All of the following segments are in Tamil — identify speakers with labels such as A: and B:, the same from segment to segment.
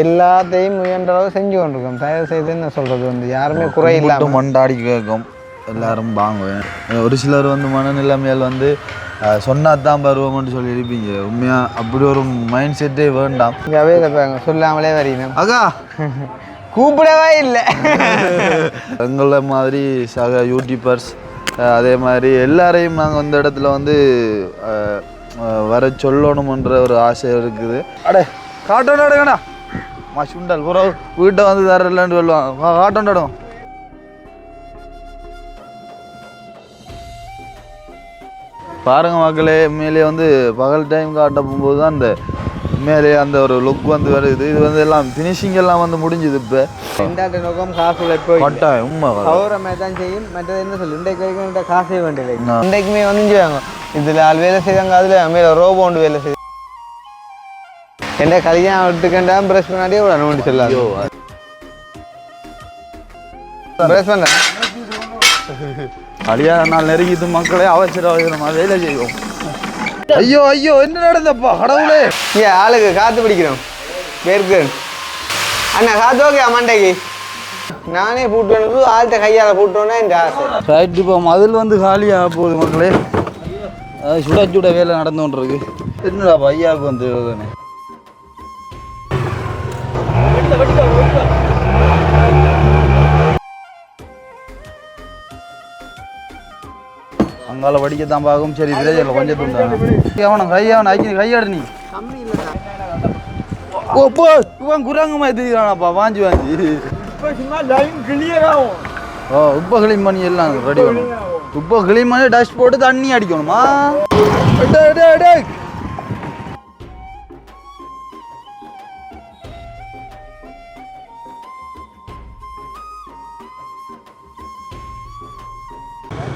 A: எல்லாத்தையும் முயன்ற அளவு செஞ்சு கொண்டிருக்கோம். தயவு செய்து என்ன சொல்கிறது வந்து யாருமே குறையில்லாம
B: மண்டாடி கேட்கும் எல்லாரும் வாங்குவேன். ஒரு சிலர் வந்து மனநிலைமையால் வந்து சொன்னாதான் பருவம்னு சொல்லி இருப்பீங்க. உண்மையாக அப்படி ஒரு மைண்ட் செட்டே வேண்டாம்.
A: இங்கே தப்பாங்க சொல்லாமலே வரீங்க
B: அக்கா
A: கூப்பிடவே இல்லை.
B: எங்களை மாதிரி சக யூடியூபர்ஸ் அதே மாதிரி எல்லாரையும் நாங்கள் அந்த இடத்துல வந்து வர சொல்லணுமன்ற ஒரு ஆசை இருக்குது. அடே காட்டோண்டாடுங்கண்ணா சுண்டல் புற வீட்டை வந்து தரலன்னு சொல்லுவாங்க. காட்டோண்டாடும் பாருங்க மக்களே. உண்மையிலேயே வந்து பகல் டைம் காட்ட போகும்போது தான் அந்த உண்மையிலேயே அந்த ஒரு லுக் வந்து வருது. இது வந்து எல்லாம் ஃபினிஷிங் எல்லாம் வந்து முடிஞ்சுது. இப்போ
A: ரெண்டாட்டு நோக்கம் காசு உழைப்பு
B: கட்டாயம் உண்மை
A: கௌரவமாக தான் செய்யும். மற்றது என்ன சொல்லு இன்றைக்கு வரைக்கும் காசே வேண்டியது. இன்றைக்குமே வந்து செய்வாங்க இதில் ஆள் வேலை செய்வாங்க. அதில் மேலே ரோபோண்டு வேலை செய்வாங்க. என்ன கல்யாணம் விட்டுக்கண்டா ப்ரெஷ் பண்ணாடியே விட நோண்டி சொல்லாது ப்ரெஷ் பண்ண
B: கல்யாண நாள் நெருங்கிட்டு மக்களே அவசர அவசரமாக வேலை செய்வோம். ஐயோ ஐயோ என்ன நடந்தப்பா கடவுளே.
A: ஏன் ஆளுக்கு காற்று பிடிக்கிறோம் பேருக்கு அண்ணா காற்று ஓகே மண்டைக்கு நானே பூட்டு வந்து ஆள்கிட்ட கையால் பூட்டோன்னா இந்த ஆசை
B: ரைட். இப்போ அதில் வந்து காலியாக போகுது மக்களே. சுட சுட வேலை நடந்து கொண்டிருக்கு. என்னடாப்பா ஐயாவுக்கு வந்து அங்கால வடிக்கத்தான் பார்க்கும். சரி விரைவில் கொஞ்சம் துண்டாங்க அவனை கையாவன் கையாடு நீ ஓப்போ இவன் குரங்குமா தெரியுறானப்பா வாஞ்சி வாஞ்சி. ஓ உப்பை கிளீன் பண்ணி எல்லாம் ரெடி பண்ணும். உப்பை கிளீன் பண்ணி டஸ்ட் போட்டு தண்ணி அடிக்கணுமா?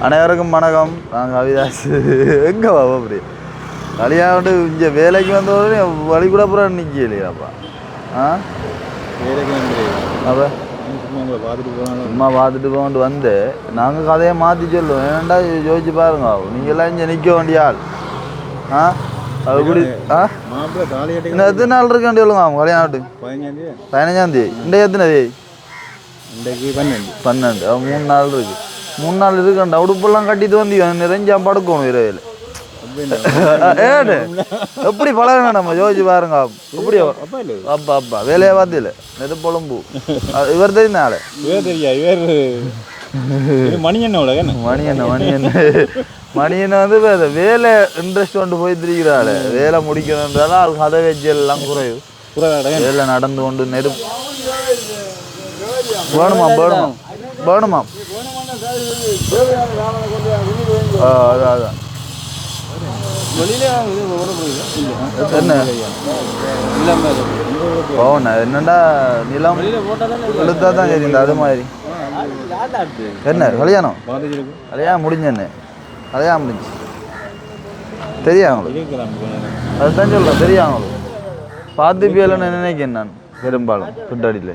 B: அனைவருக்கும் வணக்கம். நாங்கள் அவிதாஸ். எங்கே வா அப்படி கல்யாணம் இங்கே வேலைக்கு வந்தவொடனே வழி கூட அப்புறம் நிற்க இல்லையாப்பா? அப்போ சும்மா பார்த்துட்டு போகண்டு வந்து நாங்கள் கதையை மாற்றி சொல்லுவோம். ஏன்டா யோசிச்சு பாருங்க, நீங்கள்லாம் இங்கே நிற்க வேண்டிய ஆள். அது கூடி இன்னும் எத்தனை நாள் இருக்காண்டி சொல்லுங்க கல்யாணத்துக்கு? 15ஆம் தேதி. இன்றைக்கு எத்தனை தேதி? 12. 3 நாள் இருக்கு. 3 நாள் இருக்காண்டா. உடுப்பெல்லாம் கட்டிட்டு வந்து நிறைஞ்சா படுக்கணும் இரவில். ஏடு எப்படி பழகணும் நம்ம யோசிச்சு பாருங்க. எப்படி அப்பா அப்பா வேலையை பார்த்துல நெருப்பொழம்பு இவர் தெரியும் ஆளு மணியண்ண வந்து வேலை இன்ட்ரெஸ்ட் கொண்டு போய் திரிக்கிற ஆளு. வேலை முடிக்கணுன்றாலும் அது கதை வச்சல் எல்லாம் குறைவு. வேலை நடந்து கொண்டு நெருப்பு வேணுமா அதான் என்ன என்னண்டா நிலம் இழுத்தா தான் தெரியுது. அது மாதிரி என்ன கல்யாணம் முடிஞ்சேன்னு கல்யாணம் முடிஞ்சு தெரியாங்களோ? அதுதான் சொல்கிறேன் தெரியாங்களோ? பார்த்துப்பியலன்னு நினைக்கிறேன் நான். பெரும்பாலும் கிட்டடியில்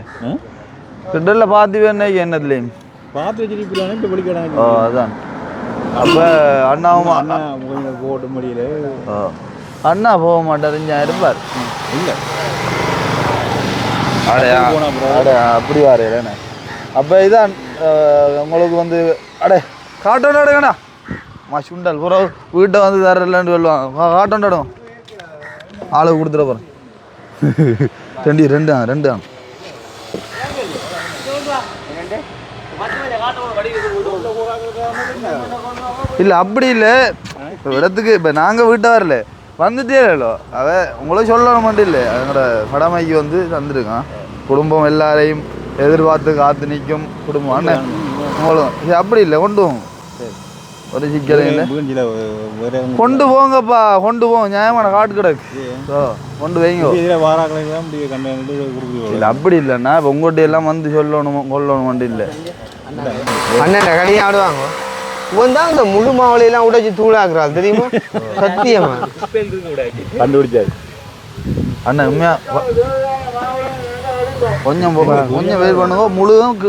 B: கிட்டடியில் பார்த்துப்பேன் நினைக்கிறேன் என்னத்துலேயும் அதான். அப்போ அண்ணாவும் போட்ட முடியல. அண்ணா போக மாட்டார் இங்கே இருப்பார். இல்லை அப்படி வாரேண்ணே. அப்போ இதான் உங்களுக்கு வந்து அடே காட்டோண்டாடுங்கண்ணா சுண்டல் புற வீட்டை வந்து தரலன்னு சொல்லுவாங்க. காட்டோண்டாடும் ஆளுக்கு கொடுத்துட போகிறேன். ரெண்டு இல்லை அப்படி இல்லை. இப்போ இடத்துக்கு இப்போ நாங்கள் வீட்டை வரல வந்துட்டே இல்லோ அவ உங்களும் சொல்லணும் மட்டும் இல்லை. அதனோட கடமைக்கு வந்து தந்துருக்கான். குடும்பம் எல்லாரையும் எதிர்பார்த்து காத்து நிற்கும் குடும்பம் அண்ணன் உங்களும் அப்படி இல்லை. கொண்டு போங்க ஒரு சிக்கல் இல்லை. கொண்டு போங்கப்பா கொண்டு போங்க. நியாயமான காட்டு கிடக்கு கொண்டு வைங்க. இல்லை அப்படி இல்லைண்ணா இப்போ உங்கள்கிட்ட எல்லாம் வந்து சொல்லணும் கொள்ளணும் மட்டும் இல்லை.
A: அண்ணன் கடையாக ஆடுவாங்க. இவன் தான் இந்த முழு மாவளையெல்லாம் உடைச்சி தூளாக்குறாள் தெரியுமா? சத்தியமா
B: கண்டுபிடிச்சாரு அண்ணன். உண்மையா கொஞ்சம் வெயிட் பண்ணுங்க. முழுதும்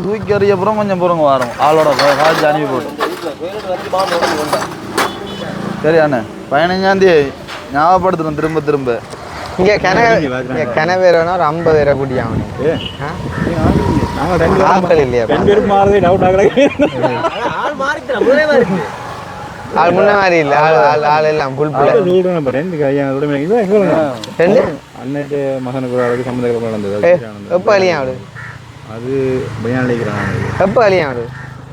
B: தூக்கி அறிய அப்புறம் கொஞ்சம் போகிறவங்க வரோம் ஆளோட காய்ச்சி அனுப்பி போட்டு. சரி அண்ணன் 15ஆம் தேதி ஞாபகப்படுத்துகிறோம் திரும்ப
A: இங்கே கிணவேர் வேணா ஒரு 50 பேரை கூட்டி ஆகணும் ஆட்கள் இல்லையா ஆள் முன்ன மாதிரி இல்லை ஆள் எல்லாம் புல்
C: அன்னைக்கு மகனுக்கு சம்மந்தம் நடந்தது
A: எப்போ அழியா அவரு
C: அது பையன் நினைக்கிறான்
A: எப்போ அழியா அவரு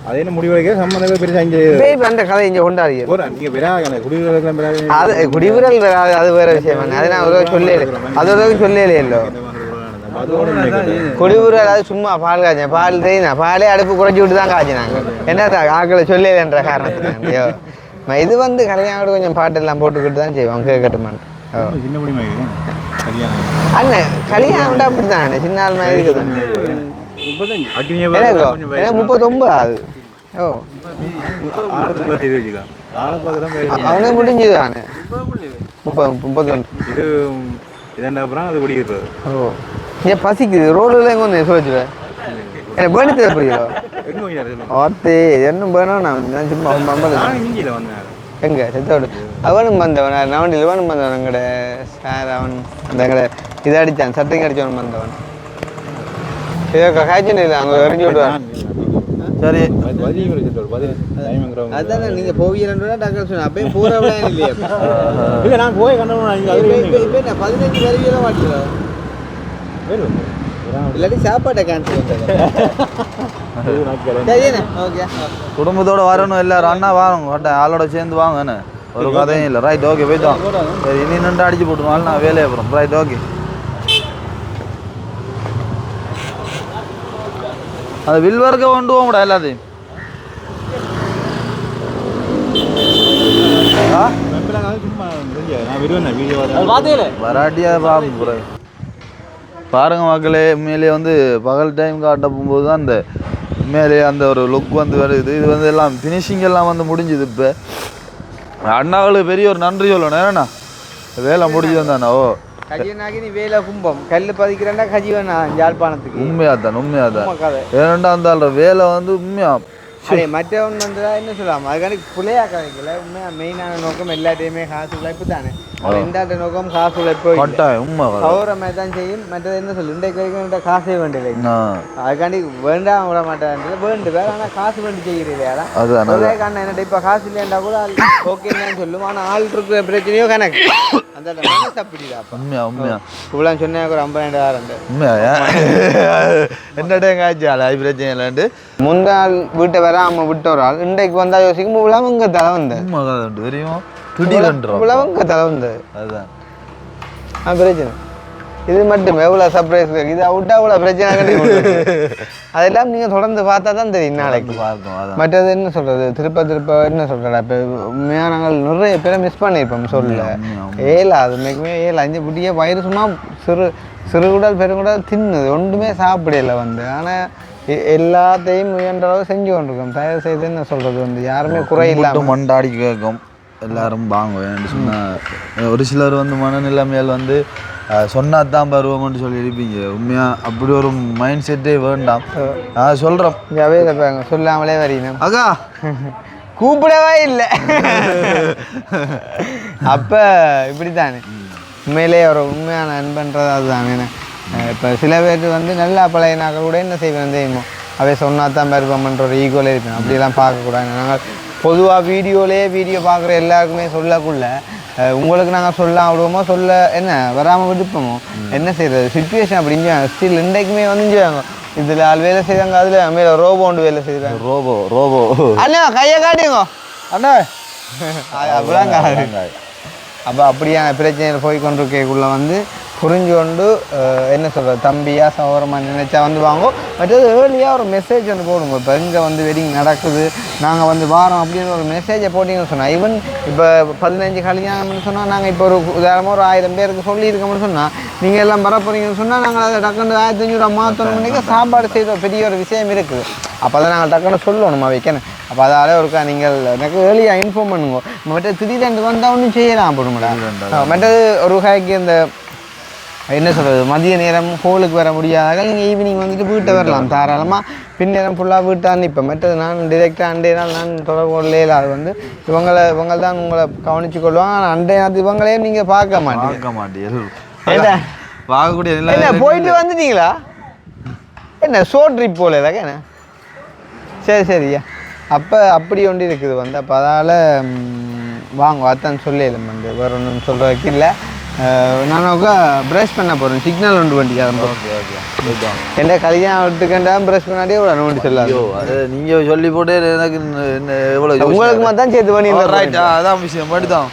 C: அது என்ன முடிவு வைக்க சம்மந்தம் பெருசாக இங்கே
A: அந்த கதை இங்கே கொண்டாடிய
C: நீங்கள் பெறாங்க குடியுரிமை
A: அது குடிவுரல் வராது அது வேற விஷயம் அதை நான் ஒரு சொல்லல அதோட சொல்லலையோ குடிவுரல் அது சும்மா பால் காய்ச்சேன் பால் தெரியுதா பாலே அடுப்பு குறைச்சி விட்டு தான் காய்ச்சினாங்க என்ன ஆக்களை சொல்லலைன்ற காரணத்துக்கு இது வந்து கல்யாணம் கொஞ்சம் பாட்டெல்லாம் போட்டுக்கிட்டு தான் செய்வோம் கேட்கட்டுமான்
C: சின்ன முடியுமா
A: அண்ணன் கல்யாணம் அப்படித்தானே சின்ன ஆள் மாதிரி இருக்குது 39 ஆகுது ஓ அவனுக்கு முடிஞ்சுதானே 31 ஓ ஏன் பசிக்குது ரோடுல எங்க வந்து சொல்லிச்சுவேன் எனக்கு பேணி தேவைப்படுகிறோ ஓத்தே என்ன வேணும் நான் சும்மா எங்க செத்தோடு அவனும் வந்தவன் நவண்டில் இவனும் வந்தவன் எங்கட சார் அவன் அந்த எங்கட இதை அடித்தான் சட்டைங்க அடித்தவன் வந்தவன் இதோ காய்ச்சல் இல்லை அங்கே எறிஞ்சு விடுவான்
B: சரி
A: அதானே நீங்கள் போவீங்கன்னா டாக்டர் சொன்னேன் அப்பயும் போகிறவளே இல்லையா
C: இல்லை நான் போய் கண்டவன்
A: இப்போ என்ன 15 வருவியெல்லாம் மாட்டீங்களா இல்லாட்டி சாப்பாட்டை கேன்சல் சரிண்ணே ஓகே
B: குடும்பத்தோட வரணும் எல்லாரும் அண்ணா வாங்க ஆளோட சேர்ந்து வாங்க என்ன ஒரு கதையும் இல்லை ரைட் ஓகே போய்தான் சரி இனி நின்று அடிச்சு போட்டுருவாங்க நான் வேலையை அப்புறம் ரைட் ஓகே அது வில்வர்க்க கொண்டு போக முடியாது எல்லாத்தையும் வராட்டியா பாருங்க மக்களே உண்மையிலேயே வந்து பகல் டைம் காட்ட போகும்போது தான் அந்த உண்மையிலேயே அந்த ஒரு லுக் வந்து வருது இது வந்து எல்லாம் ஃபினிஷிங் எல்லாம் வந்து முடிஞ்சுது இப்போ அண்ணாவுக்கு பெரிய ஒரு நன்றி சொல்லணும் ஏன்னா வேலை முடிஞ்சு வந்தானோ
A: கஜினாகி நீ வேலை கும்பம் கல் பதிக்கிறேன்னா கஜி வேணாம் யாழ்ப்பாணத்துக்கு
B: உண்மையாதான் ஏன்னா அந்த வேலை வந்து உண்மையா
A: அதே மற்றவன் வந்து என்ன சொல்லலாம் அதுக்காண்டி பிள்ளையா கதைக்கல உண்மையாக மெயினான நோக்கம் எல்லாத்தையுமே காசு உழைப்பு தானே ரெண்டாட்ட நோக்கம் காசு உழைப்பு சௌர மாதிரி தான் செய்யும் மற்றது என்ன சொல்லு இன்றைக்கு வரைக்கும் காசே வேண்டியது அதுக்காண்டி வேண்டாம் விட மாட்டேன் வேண்டுவேன் ஆனால் காசு வேண்டி செய்கிறீங்களா அதான் என்ன இப்போ காசு இல்லையா கூட ஓகே சொல்லுவோம் ஆனால் ஆள் இருக்கிற பிரச்சனையோ கணக்கு அந்த மனசு அப்படிதாப்பா
B: உண்மையா
A: இவ்வளோ சொன்னேன் ஒரு 50,000
B: உண்மையா என்னடே காய்ச்சி பிரச்சனை இல்லைன்ட்டு
A: முந்தாள் வீட்டை வராமல் விட்ட ஒரு ஆள் இன்றைக்கு வந்தா யோசிக்கும் உழவங்க தலை வந்தேன்
B: தெரியும்
A: உழவங்க தலை வந்தது அதுதான் பிரச்சனை இது மட்டும் எவ்வளோ சர்ப்ரைஸ் இது விட்டா அவ்வளோ பிரச்சனை அதெல்லாம் நீங்கள் தொடர்ந்து பார்த்தா தான் தெரியும் நாளைக்கு மற்றது என்ன சொல்கிறது திருப்ப என்ன சொல்கிறா இப்போ உண்மையாக நாங்கள் நிறைய பேரை மிஸ் பண்ணியிருப்போம் சொல்ல அது மிகமே அஞ்சு புட்டியே வயிறு சும்மா சிறுகுடல் பெருங்குடல் தின்னுது ஒன்றுமே சாப்பிடல வந்து ஆனால் எல்லாத்தையும் முயன்ற அளவு செஞ்சு கொண்டிருக்கோம் தயவு செய்து என்ன சொல்கிறது வந்து யாருமே குறையில்லாமல்
B: மண்டாடி கேட்கும் எல்லாரும் வாங்குவேன் சொன்னால் ஒரு சிலர் வந்து மனநிலைமையால் வந்து சொன்னால் தான் பருவம்னு சொல்லி இருப்பீங்க உண்மையாக அப்படி ஒரு மைண்ட் செட்டே வேண்டாம் நான் சொல்கிறோம்
A: அவையில் பாருங்க சொல்லாமலே வரீங்க
B: அக்கா
A: கூப்பிடவே இல்லை அப்போ இப்படி தானே உண்மையிலே ஒரு உண்மையான அன்பன்றது அதுதானே இப்போ சில பேர் வந்து நல்லா பழையனாக்க கூட என்ன செய்வேன் தெரியுமோ அவை சொன்னால் தான் பருவம்ன்ற ஒரு ஈகோலே இருப்பேன் அப்படிலாம் பார்க்கக்கூடாது நாங்கள் பொதுவாக வீடியோ பார்க்குற எல்லாருக்குமே சொல்லக்குள்ள உங்களுக்கு நாங்கள் சொல்ல விடுவோமோ சொல்ல என்ன வராமல் விடுப்போமோ என்ன செய்கிறது சுச்சுவேஷன் அப்படின்னு ஸ்டில் இன்றைக்குமே வந்துஞ்சுவாங்க இதில் ஆள் வேலை செய்வாங்க அதில் மேலே ரோபோ ஒன்று வேலை செய்வாங்க
B: ரோபோ
A: அண்ணா கையை காட்டுங்க அண்ணா அப்படிலாம் அப்போ அப்படியான பிரச்சனைகள் போய் கொண்டிருக்கக்குள்ளே வந்து புரிஞ்சு கொண்டு என்ன சொல்கிறது தம்பியா சௌரமாக நினைச்சா வந்து வாங்குவோம் மற்றது ஏர்லியாக ஒரு மெசேஜ் வந்து போடுங்க இப்போ இங்கே வந்து வெட்டிங் நடக்குது நாங்கள் வந்து வாரோம் அப்படின்னு ஒரு மெசேஜை போட்டிங்கன்னு சொன்னால் ஈவன் இப்போ 15 கல்யாணம்னு சொன்னால் நாங்கள் இப்போ ஒரு உதாரணமாக ஒரு 1000 பேருக்கு சொல்லியிருக்கோம்னு சொன்னால் நீங்கள் எல்லாம் வர போகிறீங்கன்னு சொன்னால் நாங்கள் அதை டக்குன்னு 1500 மாற்றணும்னு சாப்பாடு செய்கிற பெரிய ஒரு விஷயம் இருக்குது அப்போ அதை நாங்கள் டக்குன்னு சொல்லணுமா வைக்கணும் அப்போ அதால் ஒருக்கா நீங்கள் எனக்கு ஏர்லியாக இன்ஃபார்ம் பண்ணுங்க மற்ற திடீர்னு வந்தால் ஒன்றும் செய்யலாம் போடுங்களா மற்றது ஒரு காய்க்கு இந்த என்ன சொல்கிறது மதிய நேரம் ஹோலுக்கு வர முடியாதாக நீங்கள் ஈவினிங் வந்துட்டு வீட்டை வரலாம் தாராளமாக பின்னேரம் ஃபுல்லாக வீட்டான்னு இப்போ மற்றது நான் டிரெக்டாக அண்டே நாள் நான் தொடர்பு கொள்ளையில் அது வந்து இவங்க தான் உங்களை கவனித்து கொள்வாங்க ஆனால் அண்டே நாள் இவங்களையும் நீங்கள் பார்க்க மாட்டீங்க என்ன
B: வாங்கக்கூடிய
A: என்ன போயிட்டு வந்துட்டீங்களா என்ன ஷோர்ட் ட்ரிப் போல என்ன சரி சரியா அப்போ அப்படி ஒன்று இருக்குது வந்து அப்போ அதால் வாங்க அதான் சொல்லல வந்து வேறு ஒன்றும் சொல்கிறதுக்கு இல்லை நானுக்கா ப்ரஷ் பண்ண போகிறேன் சிக்னல் ஒன்று வண்டிக்கு
B: ஓகே ஓகே
A: என்ன கல்யாணம் விட்டுக்கண்டா ப்ரஷ் பண்ணாடியே ஒரு நோண்டி சொல்லாது
B: அது நீங்கள் சொல்லி போட்டு எனக்கு எவ்வளோ
A: உங்களுக்கு மட்டும் சேர்த்து பண்ணி
B: ரைட் அதான் விஷயம் மட்டும்தான்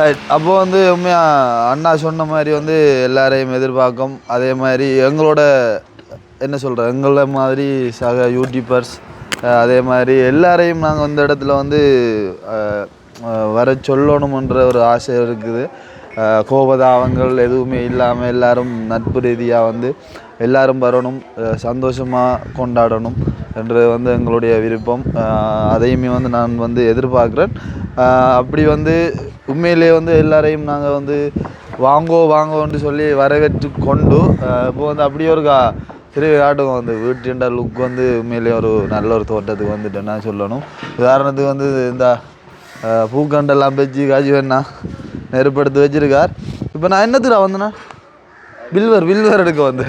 B: ரைட் அப்போது வந்து உண்மையாக அண்ணா சொன்ன மாதிரி வந்து எல்லாரையும் எதிர்பார்க்கும் அதே மாதிரி எங்களோட என்ன சொல்கிறேன் எங்களை மாதிரி சக யூடியூபர்ஸ் அதே மாதிரி எல்லாரையும் நாங்கள் இந்த இடத்துல வந்து வர சொல்லணுமன்ற ஒரு ஆசை இருக்குது கோபதாபங்கள் எதுவுமே இல்லாமல் எல்லாரும் நட்பு ரீதியாக வந்து எல்லாரும் வரணும் சந்தோஷமாக கொண்டாடணும் என்று வந்து எங்களுடைய விருப்பம் அதையுமே வந்து நான் வந்து எதிர்பார்க்குறேன் அப்படி வந்து உண்மையிலே வந்து எல்லாரையும் நாங்கள் வந்து வாங்கோன்னு சொல்லி வரவேற்று கொண்டு இப்போ வந்து அப்படியே ஒரு திரும்பி காட்டுவோம் வந்து வீட்டுண்ட லுக் வந்து உண்மையிலேயே ஒரு நல்ல ஒரு தோட்டத்துக்கு வந்துட்டேன்னா சொல்லணும் உதாரணத்துக்கு வந்து இந்த பூக்கண்டெல்லாம் வச்சு காய்ச்சி வேணா நெருப்படுத்தி வச்சுருக்கார் இப்போ நான் என்னத்துக்கு வந்தேன்னா வில்வர் எடுக்க வந்து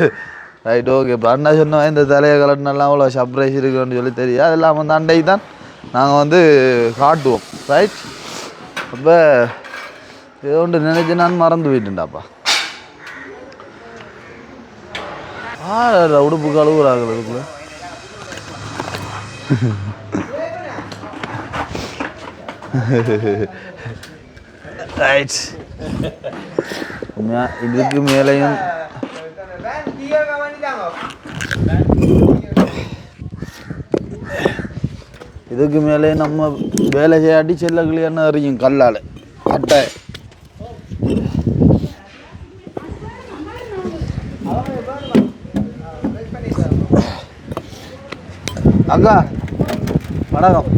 B: ரைட் ஓகே இப்போ அண்ணா சொன்னோம் இந்த தலையை கலட்டினெல்லாம் அவ்வளோ சர்ப்ரைஸ் இருக்குன்னு சொல்லி தெரியும் அதெல்லாம் வந்து அண்டைக்கு தான் நாங்கள் வந்து காட்டுவோம் ரைட் அப்போ ஏதோ ஒன்று நினைச்சு நான் மறந்து போயிட்டுண்டாப்பா உடுப்பு கழுவுறாங்க அதுக்குள்ள ரைட் இதுக்கு மேலேயும் நம்ம வேலை செய்யாட்டி செல்ல கிளியான்னு அறியும் கல்லால் அட்டை அக்கா வணக்கம்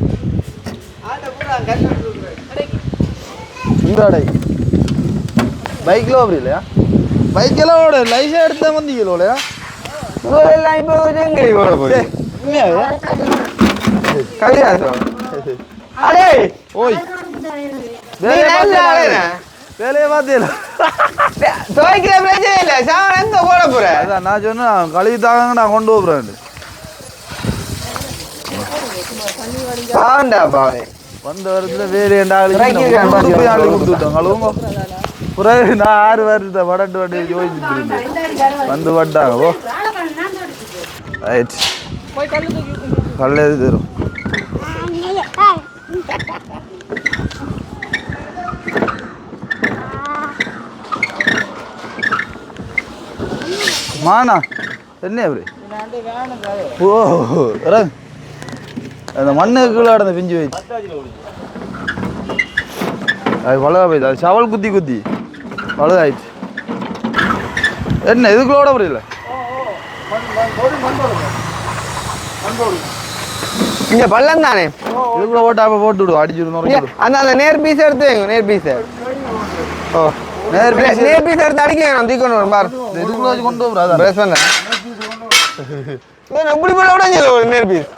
B: இந்தாடை பைக்கில் அப்படி இல்லையா பைக்கெல்லாம் ஓட லைசன்ஸ் எடுத்தா வந்தீங்களோ இல்லையா
A: எல்லாம் இப்போ எங்கே ஓட போய் கல்யாணம் அடே
B: ஓய் வேலையை பார்த்தீங்களா
A: துவைக்கிற பிரச்சனை இல்லை சாமன் எங்கே ஓட போகிறேன்
B: அதான் நான் சொன்னேன் கழுவி தாங்க நான் கொண்டு போகிறேன் வந்த வருஷத்துல வேறு கொடுத்துட்டோம் கழுவுங்க பிறகு நான் 6 வருஷத்தை வடட்டு வண்டி யோசிச்சுட்டு வந்து வட்டாங்க ஓ ரைட் கல் எது தரும் மானா என்ன அப்படி ஓ இறங்க அந்த மண்ணுக்குள்ள அந்த பிஞ்சு வச்சு அது பழகா போயிடுது அது சவல் குத்தி பழகாயிடுச்சு என்ன இதுக்குள்ளோட புரியல
A: இங்க பள்ளம் தானே
B: இதுக்குள்ள போட்டு விடுவோம் அடிச்சுடுவோம்
A: அந்த நேர் பீஸ் எடுத்து வைங்க நேர் பீஸ் ஓ நேர் பீஸ் எடுத்து அடிக்க நான் தூக்கணும் வரும் பாரு
B: இதுக்குள்ள வச்சு கொண்டு வரும்
A: பிரஸ் பண்ண எப்படி போல உடஞ்சு ஒரு நேர் பீஸ்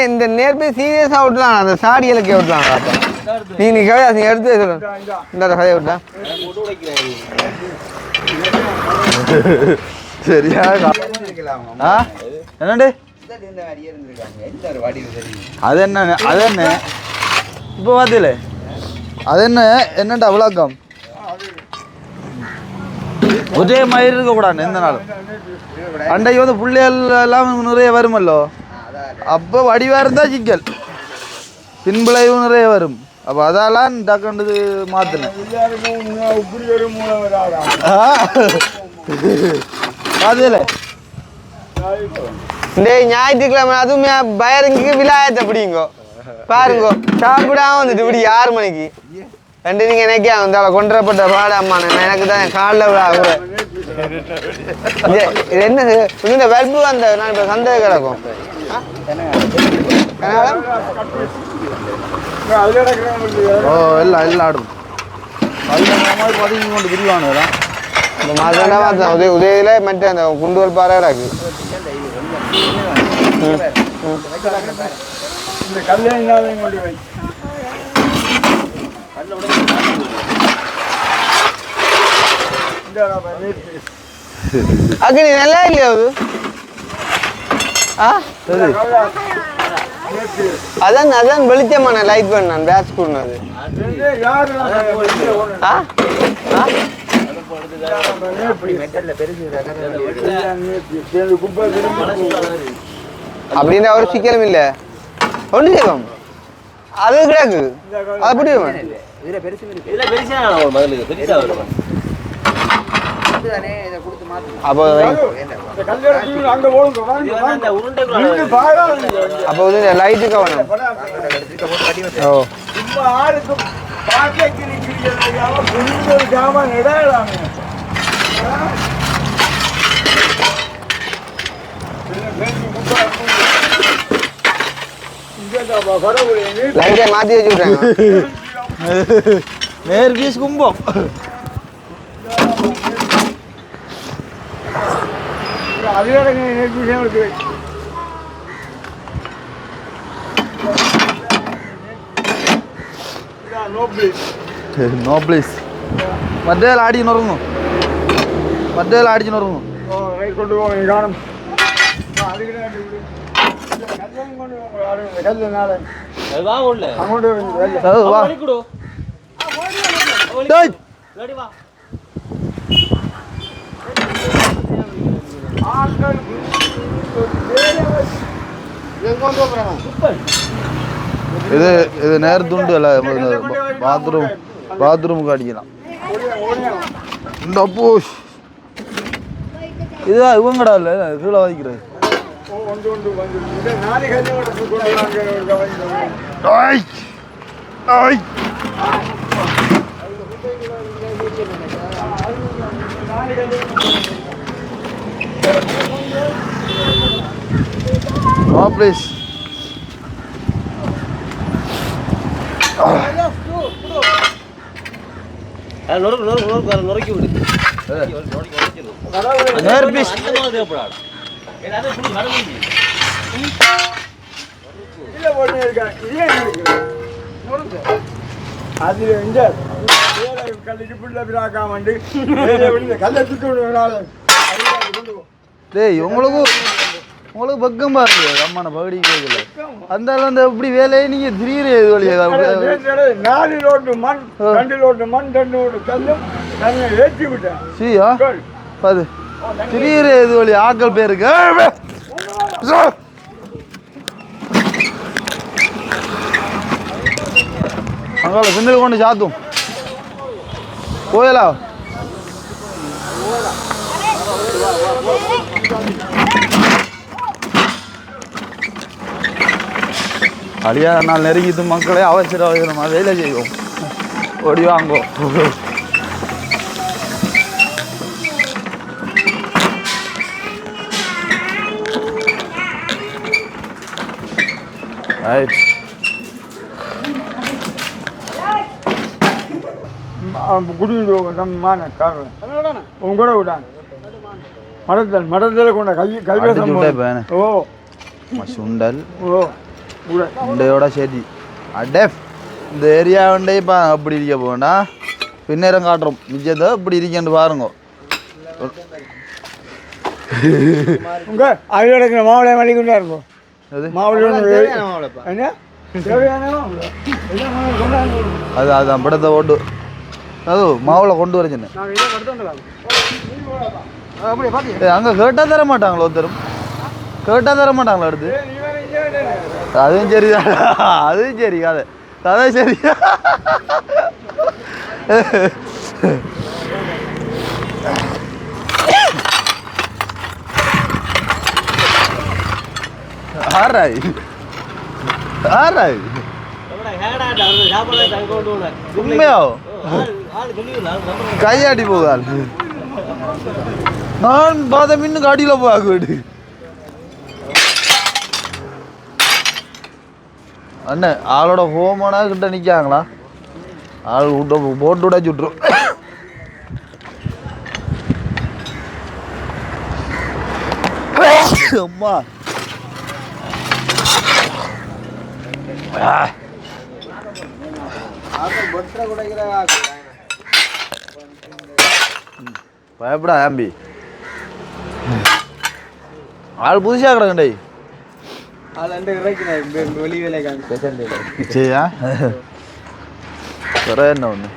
A: இந்த நேர் பீஸ் சீரியஸா விடலாம் அந்த சாடிகளுக்கு விடலாம் நீங்க கதை எடுத்து சொல்லுங்க இந்த கதையை விட்டா
B: சரியா என்னண்டு அது என்ன இப்போ பார்த்தீங்களே அது என்னண்டா அவ்வளோக்கம் ஒரே மயிர் இருக்கக்கூடாது எந்த நாளும் அன்றைக்கு வந்து பிள்ளைகள் எல்லாம் நிறைய வருமல்லோ அப்போ வடிவாக இருந்தால் சிக்கல் பின்பிளைவு நிறைய வரும் அப்போ அதெல்லாம் டக்குண்டு மாற்றினேன் பார்த்தீங்களே
A: இந்த ஞாயிற்றுக்கிழமை அதுவுமே பயரங்குக்கு விழாயத்தை பிடிங்கோ பாருங்கோ சாப்பிடாம வந்துட்டு இப்படி 6 மணிக்கு ரெண்டு நீங்க எனக்கே வந்தாலும் கொண்டுறப்பட்ட பாடு அம்மா எனக்கு தான் காலில் விழா கூட இது என்ன இந்த வெல்பு அந்த நான் இப்போ சந்தேகம் கிடக்கும்
B: ஓ எல்லாம் ஆடும் அது மாதிரி பதுங்கி கொண்டு பிரிவானுதான்
A: இப்போ மாற்றா மாற்ற உதவியில் மற்ற அந்த குண்டுவல் பாறை கிடக்கு.
C: இந்த கல்யாணம் கொண்டு வை.
A: அக்னி நல்லா இல்லையா அது? ஆ அதான் அதான் வெளிச்சமான லைட் பண்ணான் பேட்ச் கூடது. ஆ ஆ அப்படின்னா ஒரு சிக்கலும் இல்லை. ஒன்று செய்வோம் அது கிடக்கு அது பிடிக்கும். அப்போ அப்போ வந்து லைட்டு கவனம். ஓ லைட்டை மாற்றி வச்சு விட்றாங்க.
B: நேர் பீஸ் கும்பம். நோ ப்ளீஸ் மத்தியில் ஆடின்னு வரணும். மத்தியில் ஆடிச்சுன்னு வரணும்.
C: கொண்டு போங்க காணும்.
B: இது இது நேரத்துண்டு இல்லை பாத்ரூமுக்கு அடிக்கலாம். இந்த பூஷ் இதுதான் இவங்கடா இல்லை கீழே வாதிக்கிறது. ப்ளீஸ் நொறுக்கி விடு. உங்களுக்கு பக்கம் பாருங்க அம்மான பகுடி கேட்கல அந்த அந்த எப்படி வேலையை நீங்க திடீர் இது வழியா
C: 4 லோடு மண் 2 லோடு மண் 2 லோடு கல்லும் நான் ஏற்றி விட்டேன்.
B: சீயா பாது திடீர் இது வழி ஆக்கள் பேருக்கு அங்கால சின்னல் கொண்டு சாத்தும் போயலா. அடியா நான் நெருங்கிட்டு மக்களே அவசர அவசரமாக வேலை செய்வோம். ஓடி வாங்கோ.
C: குடியுடைய நம்ம காரணம் உங்களோட விட்டாங்க மடத்தல் மடத்தில் கொண்ட கல்வி. ஓ
B: சுண்டல்
C: ஓ
B: உண்டையோட சரி அடே இந்த ஏரியா உண்டே இப்போ அப்படி இருக்க போனா பின்னேரம் காட்டுறோம் மிச்சத்தை இப்படி இருக்கேன்னு பாருங்க.
C: உங்க அவையோட மாவளை மல்லிக்குண்டா இருக்கும். மாவளை
B: அது அதான் படத்தை ஓட்டு அது மாவுளை கொண்டு வர சொன்னேன். அங்கே கேட்டால் தர மாட்டாங்களோ ஒருத்தரும் கேட்டால் தர மாட்டாங்களா அடுத்து. அதுவும் சரிதான் அதுவும் சரி கதை கதை சரி. ஆறாய் ஆறாய் உண்மையா கையாடி போகால் நான் பாதம் இன்னும் காடியில் போகுது. அண்ணன் ஆளோட ஹோமோனா கிட்ட நிற்காங்களா ஆள் விட்ட போட்டு விட சுட்டுரும். அம்மா பயப்படா ஆம்பி ஆள் புதுசாக கிடக்கண்டே
A: வெளி வேலைக்கான
B: சரியா வேற என்ன ஒன்று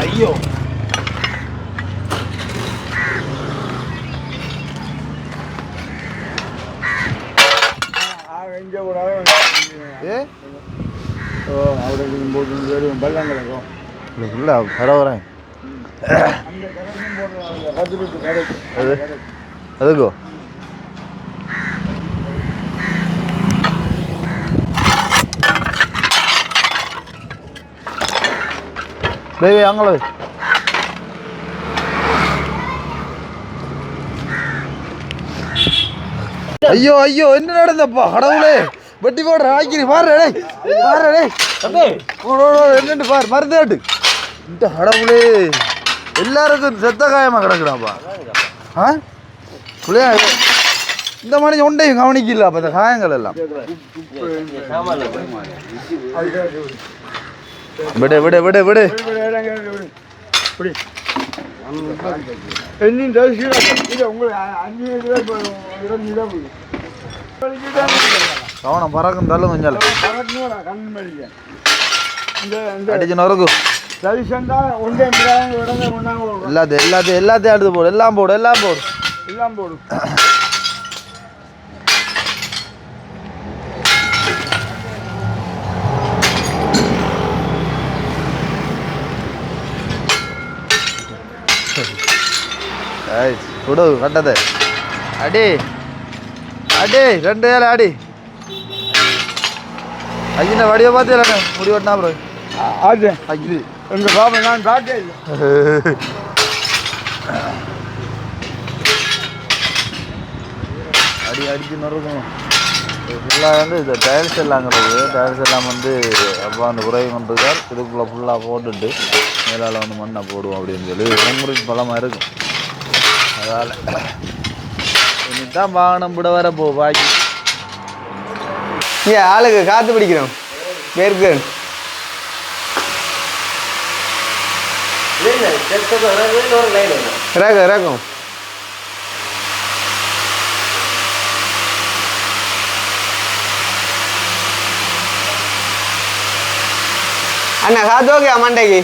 B: ஐயோ ஏ
C: ஓ അവിടെ போட்டு வெள்ளம் கிடக்கும்
B: இல்லை வர வரேன் அது அதுக்கோ தேவி அங்களு ஐயோ ஐயோ என்ன நடந்தப்பா கடவுளே வெட்டி போடுற ஆக்கிரி பாரு என்னண்டு பாரு மருந்தாட்டு இந்த கடவுளே எல்லாருக்கும் செத்த காயமா கிடக்குறாப்பா ஆ புள்ளையா இந்த மனுஷன் ஒன்றையும் கவனிக்கல அப்ப இந்த காயங்கள் எல்லாம் விடு விடு விடு விடு கவனம் பறக்கும் தள்ளு கொஞ்சம் அடிச்சு நொறுக்கும் எல்லாத்தையும் எல்லாத்தையும் எடுத்து போடு எல்லாம் போடு எல்லாம் போடு
C: எல்லாம் போடு
B: கொடு கட்டது அடி அடி 2 ஏழை அடி ஐயா வடிவை பார்த்து முடி வெட்டினா அப்புறம்
C: அது
B: ஐயோ
C: எங்க பாபா நான் பார்த்தேன்
B: அடி அடிச்சு நொறுக்கும் ஃபுல்லாக வந்து இந்த டைல்ஸ் எல்லாங்கிறது டைல்ஸ் எல்லாம் வந்து அப்போ அந்த உரை பண்ணுறதுக்கார் இதுக்குள்ளே ஃபுல்லாக போட்டுட்டு மேலால் வந்து மண்ணை போடுவோம் அப்படின்னு சொல்லி உடம்புக்கு பலமாக இருக்கும் அதால் இன்னைக்கு தான் வாகனம் விட வர போ பாக்கி
A: ஏன் ஆளுக்கு காற்று பிடிக்கிறோம் பேருக்கு இறக்கும் இறக்கும் அண்ணா காத்து ஓகே மண்டைக்கு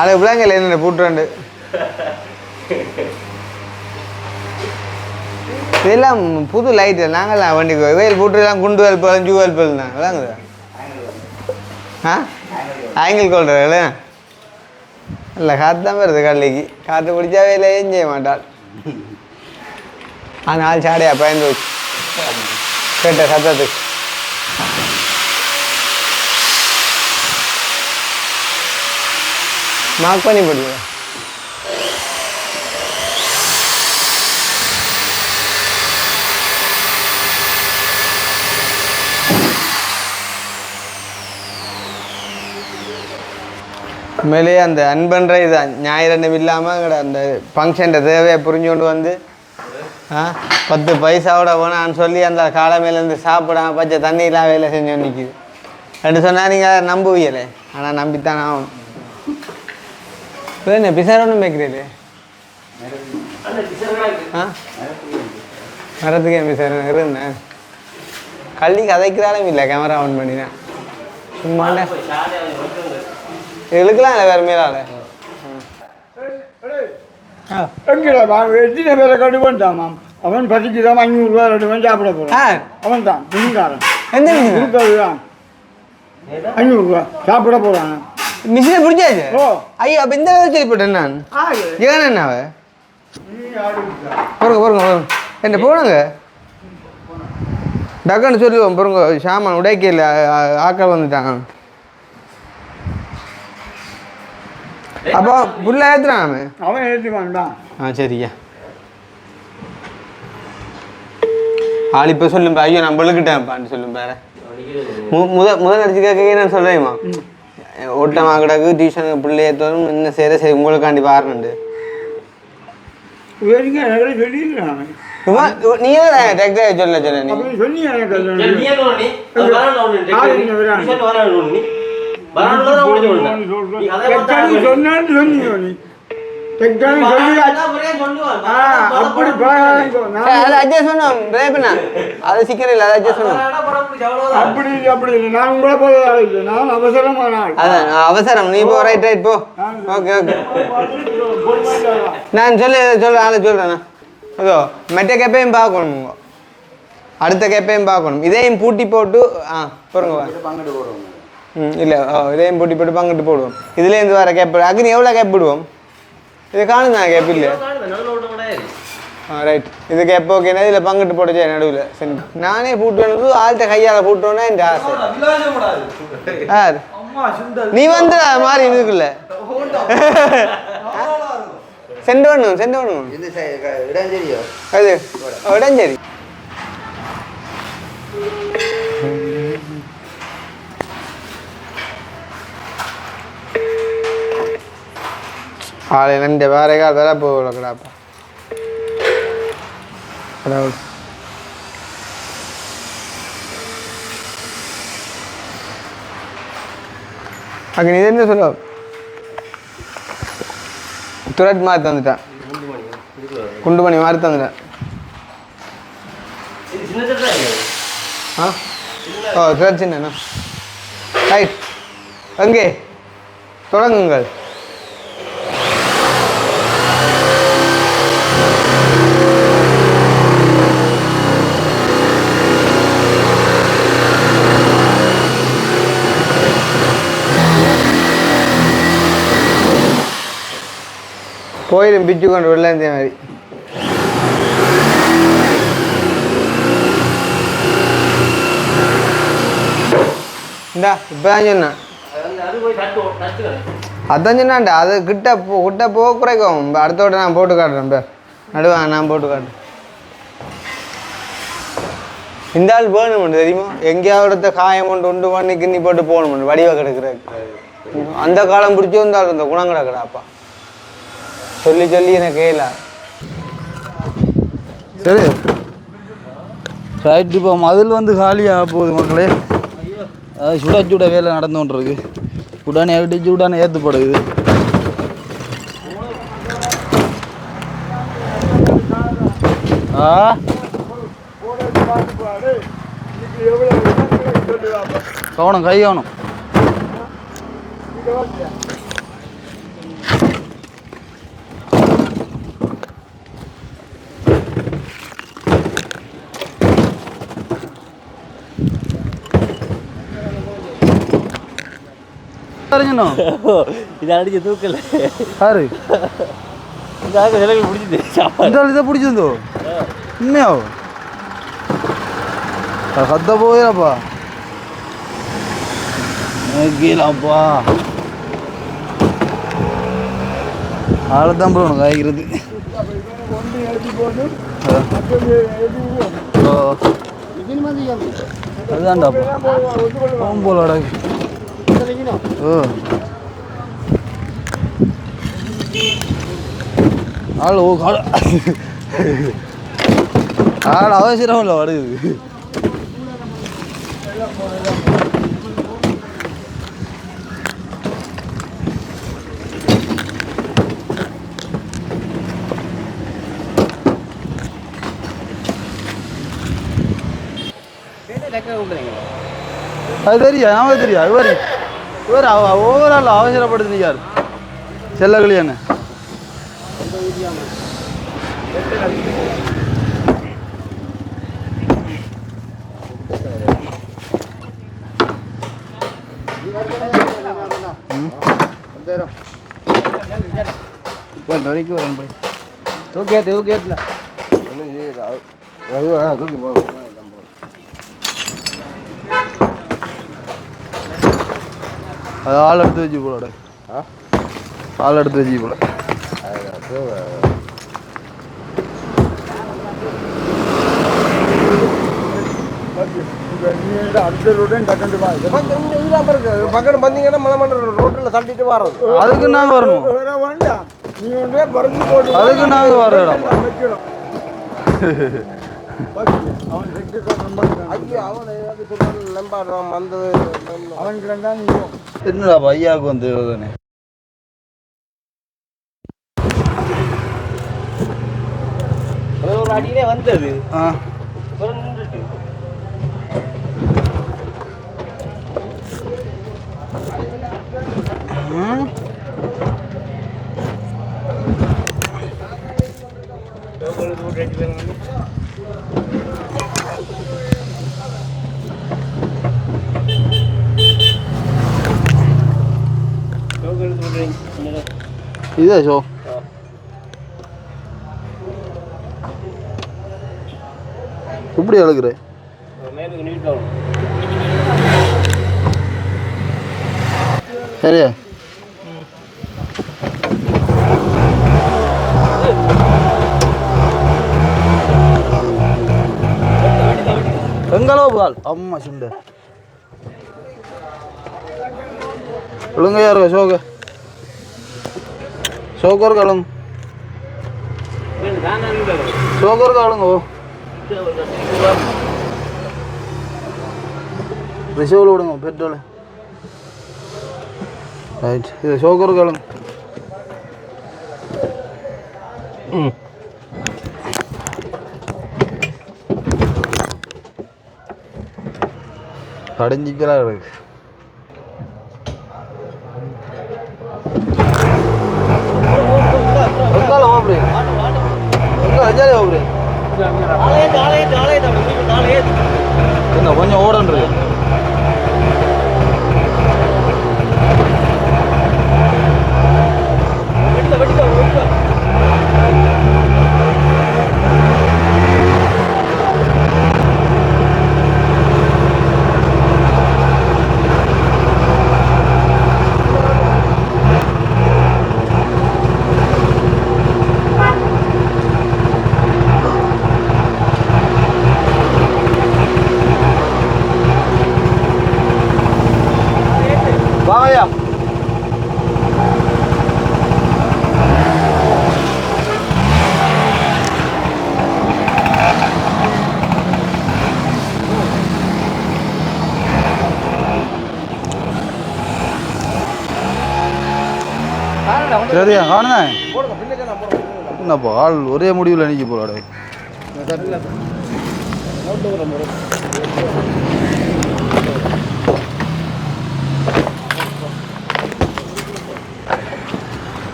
A: அது பிள்ளைங்கள என்ன போட்டுண்டு இதெல்லாம் புது லைட்டு நாங்கள்லாம் வண்டிக்கு வெயில் போட்டுலாம் குண்டு வெல்பல் ஜூ வெல்பல் தான் விளாங்குதா ஆ ஆங்கிள் கொள்றேன் இல்லை காற்று தான் வருது கடலைக்கு காற்று பிடிச்சா வேலையும் செய்ய மாட்டாள் ஆனால் சாடையா பயந்து வச்சு கேட்ட சத்தத்துக்கு மார்க் பண்ணி போடுங்க உண்மையிலேயே அந்த அன்பன்ற இது ஞாயிறு இல்லாமல் அந்த ஃபங்க்ஷன் தேவையை புரிஞ்சு கொண்டு வந்து 10 பைசாவோட போனான்னு சொல்லி அந்த காலை மேலேருந்து சாப்பிடாம பச்சை தண்ணியெலாம் வேலை செஞ்சு நிற்கிது ரெண்டு சொன்னால் நீங்கள் நம்புவீங்களே ஆனால் நம்பித்தான் ஆகணும் இப்போ என்ன பிசார் ஒன்றும் வைக்கிறீங்களே மரத்துக்கு என் பிசார் இருந்தேன் கள்ளி கதைக்கிறாலும் இல்லை கேமரா ஆன் பண்ணினேன் சும்மாண்ட இழுக்கலாம் இல்லை வேறு மேலால்
C: எங்கடா எத்தனை பேரை கட்டு பண்ணிட்டான் அவன் 10 கிலோ 500 ரூபா 2 மணி சாப்பிட போகிறான் அவன் தான் மீன்காரன்
A: எந்த
C: கொடுத்ததுதான் 500 ரூபா சாப்பிட போகிறான்
A: மிஷினை பிடிச்சாச்சு ஐயோ அப்போ இந்த வச்சு போட்டேன் நான் ஏன் என்ன பொறுங்க பொறுங்க பொறுங்க என்ன போடுங்க டக்குன்னு சொல்லுவோம் பொறுங்க சாமான் உடைக்கல ஆக்கள் வந்துட்டாங்க அப்போ புள்ள ஏற்றுறான் அவன்
C: ஏற்றி வேண்டாம்
A: சரியா ஆள் இப்போ சொல்லும் ஐயோ நான் வெளுக்கிட்டேன்ப்பான்னு சொல்லும் பாரு. முதல் அடிச்சு கேட்க நான் சொல்கிறேம்மா ஓட்டமாக கிடக்கு டியூஷனுக்கு பிள்ளைய தோறும் இன்னும் சரி உங்களுக்காண்டி பாருண்டு நீ சொல்ல சொல்ல
C: சொன்னேன்னு
A: அது சிக்கன் இல்லை அதை
C: அப்படி அப்படி இல்லை நான் உங்களை போல இல்லை நான் அவசரமான ஆள்
A: அதான் அவசரம் நீ போ ரைட் ரைட் போ ஓகே ஓகே நான் சொல்ல ஆளை சொல்கிறேண்ணா அதோ மெட்ட கேப்பையும் பார்க்கணும் அடுத்த கேப்பையும் பார்க்கணும் இதையும் பூட்டி போட்டு போடுங்க இல்லை இதையும் பூட்டி போட்டு பங்கிட்டு போடுவோம் இதுலேருந்து வர கேப் அக்னி எவ்வளோ கேப் விடுவோம் இது காணுங்க கேப் இல்லை ரைட் இது கேப் ஓகேனா இதில் பங்கிட்டு போட்டுச்சே நடுவில் சரி நானே பூட்டு வேணுது ஆள்கிட்ட கையால் பூட்டோன்னா என் ஆசை நீ வந்து மாறி இருக்குல்ல சென்ட் பண்ணும் அது இடஞ்சேரி ஆள் ரெண்டு வேற காலத்தில் போகலக்கடாப்பா அதாவது அங்கே இது என்ன சொல்ல துரட் மாதிரி தந்துட்டான் குண்டு மணி மாதிரி தந்துட்டேன் துரட் சின்ன ரைட் அங்கே தொடங்குங்கள் போயிடும் பிச்சு கொண்டு விடல இந்த மாதிரி இந்தா இப்போதான் சொன்னேன் அதான் சொன்னான்டா அது கிட்ட போக குறைக்கும் அடுத்தோட நான் போட்டு காட்டுறேன் பேர் நடுவா நான் போட்டு காட்டுறேன் இந்த ஆள் வேணுமெண்டு தெரியுமா எங்கேயாவது காயம் கொண்டு உண்டு பண்ணி கிண்ணி போட்டு போகணுமெண்டு வடிவாக கிடக்குற அந்த காலம் பிடிச்சி வந்தாலும் இந்த குணம் கிடக்குறாப்பா சொல்லி எனக்கு கேட்கல
B: சரி ரைட் இப்போ மதில் வந்து காலியாக போகுது மக்களே அது சுட வேலை நடந்து கொண்டிருக்கு உடனே அடிச்சு உடனே ஏற்றுப்படுது கவனம் கை கவனம்
D: இதை அடிச்சு தூக்கல
B: யாரு
D: பிடிச்சிட்டு
B: பிடிச்சிருந்தோ உண்மையோ கத்த போயிடப்பா கீழப்பா ஆளத்தான் போகணும் காய்க்கிறது அதுதான்டாப்பா போல ஆள் ஆள் அவசரம் இல்லை வருது அது தெரியா நமக்கு தெரியா இவர் ஓவரால் அவசரப்படுத்தினார் செல்ல கல்யாண அது ஆள் எடுத்து வச்சு போல ஆள் எடுத்து வச்சு போல
C: அடுத்த ரோட்டையும் டக்கண்டு
D: பக்கம் வந்தீங்கன்னா மலை ரோட்டில் தட்டிட்டு வரோம்.
B: அதுக்கு நாங்கள் வரணும்.
C: வேண்டாம் நீ ஒன்றே பறந்து போட்டு
B: அதுக்கு நாங்கள் வர இடம்.
C: வைக்கிறோம் அவன்
D: ஐயோ அவன் ஏதாவது சொன்னாலும் நம்பாடுறான் வந்தது
C: அவனுக்கு தான் நீ
B: என்னடா ஐயாவுக்கு வந்து
D: ஒரு அடியிலே வந்தது.
B: ஆ இதே ஷோ இப்படி அழுகுற சரியா எங்களோ பால் அம்மா சுண்ட ஒழுங்க யாருங்க ஷோக்கு ஷோக்கர் காலுங்க ஷோக்கர் காலுங்க ஓ ரிசர்வில் விடுங்க பெட்ரோல் ரைட் இது ஷோக்கர் காலுங்க கடைஞ்சிக்கலாம் இருக்கு கொஞ்சம் ஓடன்று வாயா சரியா காணுங்க என்னப்பா ஆள் ஒரே முடிவில் நிற்க போறாடு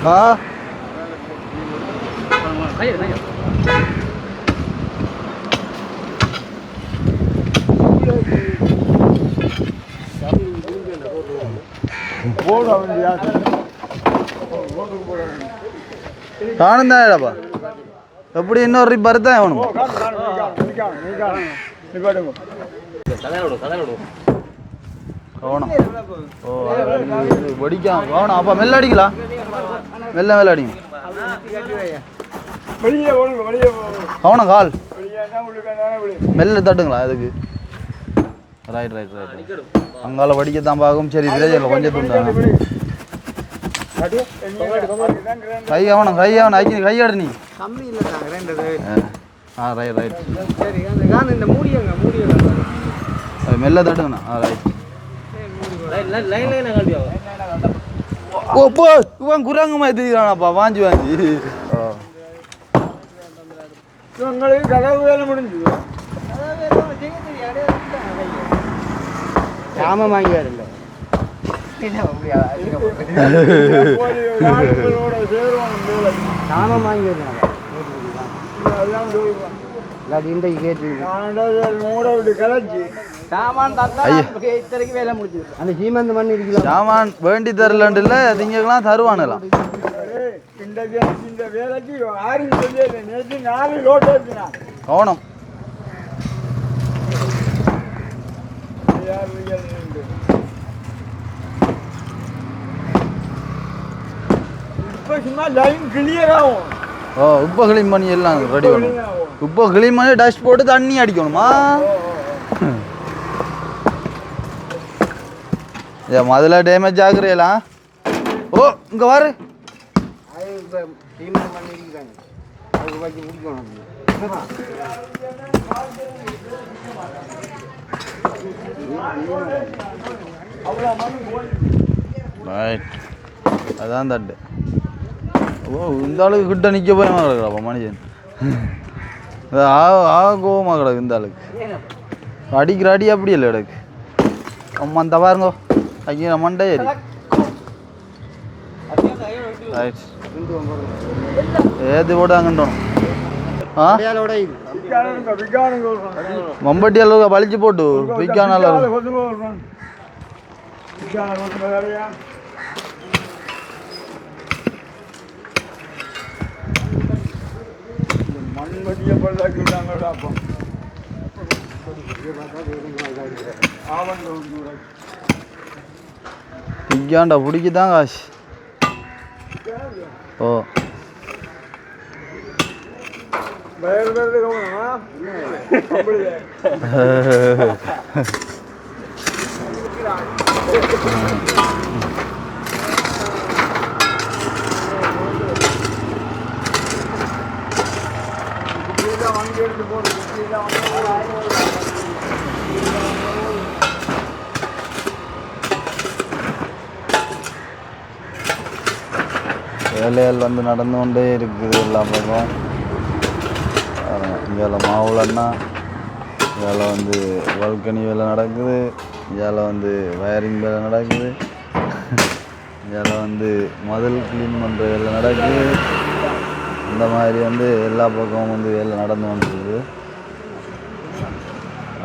B: ஆ
C: போட வேண்டியா
B: காணும் தான்டாப்பா எப்படி இன்னொரு பருத்தான் ஆகணும் கவனம் ஓ வடிக்காம கவனம் அப்பா மெல்ல அடிக்கலாம் மெல்ல மெல்ல அடிங்க
C: வெளியே வெளியே
B: கவனம் கால்
C: வெளியே
B: மெல்ல தட்டுங்களா அதுக்கு ரைட் ரைட் ரைட் அங்கால வடிக்கத்தான் பார்க்கும் சரி விரைஜில் கொஞ்சம் துண்டாங்க கை ஆகணும் கை ஆகணும் ஐக்கி கையாடு நீ
A: கம்மி இல்லைண்ணா ரெண்டு
B: ஆ ரைட் ரைட்
A: சரி அந்த இந்த மூடியங்க
B: அது மெல்ல தட்டுங்கண்ணா ஆ ரைட் ஓ போ இவன் குரங்குமா தெரியுறானாப்பா வாஞ்சி வாஞ்சி
C: உங்களுக்கு கதவு வேலை முடிஞ்சு
A: சாமம் வாங்கியாரு இல்லை சாமம் வாங்கிடுறாங்க இன்றைக்கு கேட்டு
C: மூட விட்டு கலைச்சி
A: சாமான் இத்தனைக்கு வேலை முடிச்சு அந்த சீமந்த மண் இருக்கலாம்
B: சாமான் வேண்டி தரலன்னு இல்லை திங்கெல்லாம் தருவானுலாம்
C: இந்த வேலைக்கு யாரும் சொல்லல நேற்று 4 லோட் ஏற்றினா
B: கவனம்
C: இப்போ சும்மா லைன் கிளியர் ஆகும்.
B: ஓ இப்போ க்ளீன் பண்ணி எல்லாம் ரெடி பண்ணும். இப்போ க்ளீன் பண்ணி டஸ்ட் போட்டு தண்ணி அடிக்கணுமா? ஏன் முதல்ல டேமேஜ் ஆகுறீங்களா? ஓ இங்கே வாரு.
D: அது இப்போ ட்ரீட்மெண்ட் பண்ணியிருக்காங்க. அது வச்சு குடிக்கணும்.
B: ரைட் அதான் தட்டு. ஓ இந்த ஆளுக்கு கிட்ட நிற்க பயமாக கிடக்குறாப்பா மனுஷன். கோபமாக கிடக்கு இந்த ஆளுக்கு. அடிக்கிற அடி அப்படி இல்லை கிடக்கு. அம்மா இந்த பாருங்கோ அங்கே மண்டே ஏறி. ரைட் ஏது கூட அங்கண்டோம். ஆ மம்பட்டி அளவுக்கு பழிச்சு போட்டு பிக்கான அளவு
C: மண்மதியை பல்லாக்கி விட்டாங்கடா. அப்போ
B: பிக்காண்டா பிடிக்குதான் காசு. ஓ
C: வேறு வேறு வாங்கி எடுத்து போட்டு
B: வேலைகள் வந்து நடந்து கொண்டே இருக்குது எல்லா பக்கம். இங்கே மாவுளன்னா இதில் வந்து வல்கனி வேலை நடக்குது. இதில் வந்து வயரிங் வேலை நடக்குது. இதில் வந்து மதில் க்ளீன் பண்ணுற வேலை நடக்குது. இந்த மாதிரி வந்து எல்லா பக்கமும் வந்து வேலை நடந்து வந்துருக்குது.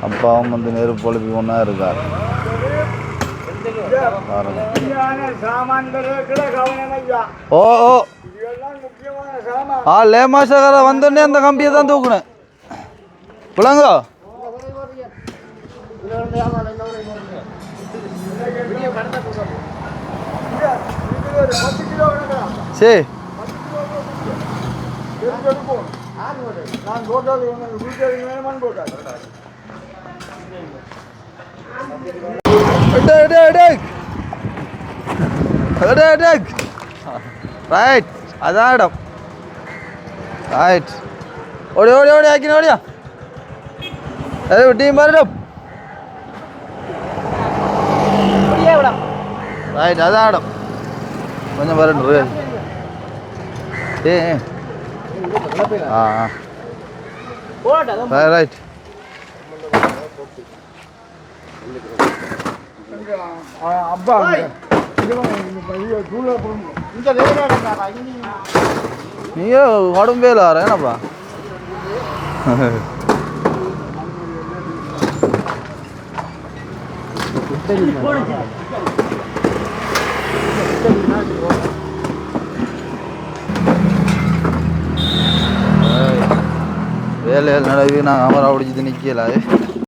B: அப்பாவும் வந்து நெருப்பு பொழுப்பி கொண்டா இருக்கார். ஓ ஓ ஆ லேமாசகர வந்தோடனே அந்த கம்பியை தான் தூக்குனேன். பிள்ளைங்கோ சரி
C: நான் போட்டது வேணுமான்னு போட்டாரு.
B: ரைட் அதான் இடம். ரைட் ஓடி ஓடி ஓடி ஆக்கின ஓடியா டீம் பாருடம். ரைட் அதான் இடம். கொஞ்சம் பாருண்டு ஏ ஆ ரைட்
C: அப்பா
B: நீங்கள் உடம்பேல வர என்னப்பா வேலைகள் நடக்குது. நாங்கள் அமரா பிடிச்சிட்டு நிற்கல.